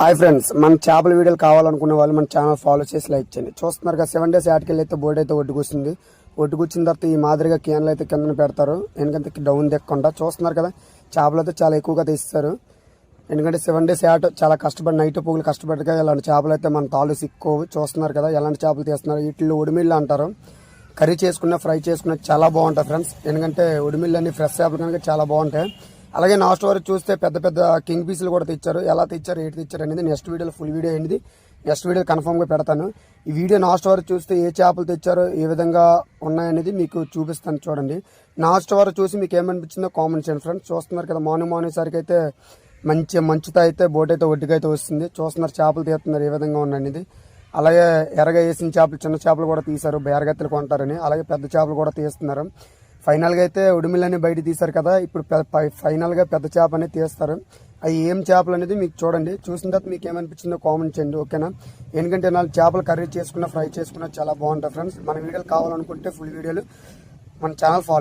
Hi friends, మన చేపల వీడియోలు కావాలనుకునే వాళ్ళు మన ఛానల్ ఫాలో చేసి లైక్ చేయండి. చూస్తున్నారు కదా, 7 days యాటికెళ్ళి అయితే బోట్ అయితే ఒడ్డుకొస్తుంది. ఒడ్డుకొచ్చిన తర్వాత ఈ మాదిరిగా క్యాన్లు అయితే కిందన పెడతారు, ఎందుకంటే డౌన్ దెక్కకుండా. చూస్తున్నారు కదా, చేపలు అయితే చాలా ఎక్కువగా తీస్తారు. ఎందుకంటే 7 days యాట చాలా కష్టపడి నైట్ పొగులు కష్టపడగా ఇలాంటి చేపలు అయితే మన తాళ్ళు సిక్కోవు. చూస్తున్నారు కదా ఎలాంటి చేపలు తీస్తున్నారు. వీటిలో ఉడిమిళ్ళు అంటారు. కర్రీ చేసుకున్న ఫ్రై చేసుకున్న చాలా బాగుంటాయి ఫ్రెండ్స్. ఎందుకంటే ఉడిమిళ్ళు అన్ని ఫ్రెష్ చేపలు కనుక చాలా బాగుంటాయి. అలాగే లాస్ట్ వరకు చూస్తే పెద్ద పెద్ద కింగ్ పీసులు కూడా తెచ్చారు. ఎలా తెచ్చారు, ఏంటి తెచ్చారు అనేది నెక్స్ట్ వీడియోలో ఫుల్ వీడియో అనేది నెక్స్ట్ వీడియో కన్ఫర్మ్గా పెడతాను. ఈ వీడియో లాస్ట్ వరకు చూస్తే ఏ చేపలు తెచ్చారో ఏ విధంగా ఉన్నాయనేది మీకు చూపిస్తాను. చూడండి, లాస్ట్ వరకు చూసి మీకు ఏమనిపించిందో కామెంట్ చేయండి ఫ్రెండ్స్. చూస్తున్నారు కదా, మార్నింగ్ సరికి అయితే మంచి మంచుతో అయితే బోట్ అయితే ఒడ్డుకైతే వస్తుంది. చూస్తున్నారు చేపలు తీస్తున్నారు ఏ విధంగా ఉన్నాయనేది. అలాగే ఎరగా వేసిన చేపలు, చిన్న చేపలు కూడా తీశారు, బేరగత్తెలు కొంటారని. అలాగే పెద్ద చేపలు కూడా తీస్తున్నారు. ఫైనల్గా అయితే ఉడిమిళ్ళని బయట తీశారు కదా, ఇప్పుడు ఫైనల్గా పెద్ద చేప అనేది తీస్తారు. అవి ఏం చేపలు అనేది మీకు చూడండి. చూసిన తర్వాత మీకు ఏమనిపించిందో కామెంట్ చేయండి, ఓకేనా? ఎందుకంటే నాలుగు చేపలు కర్రీ చేసుకున్న ఫ్రై చేసుకున్న చాలా బాగుంటాయి ఫ్రెండ్స్. మన వీడియోలు కావాలనుకుంటే ఫుల్ వీడియోలు మన ఛానల్ ఫాలో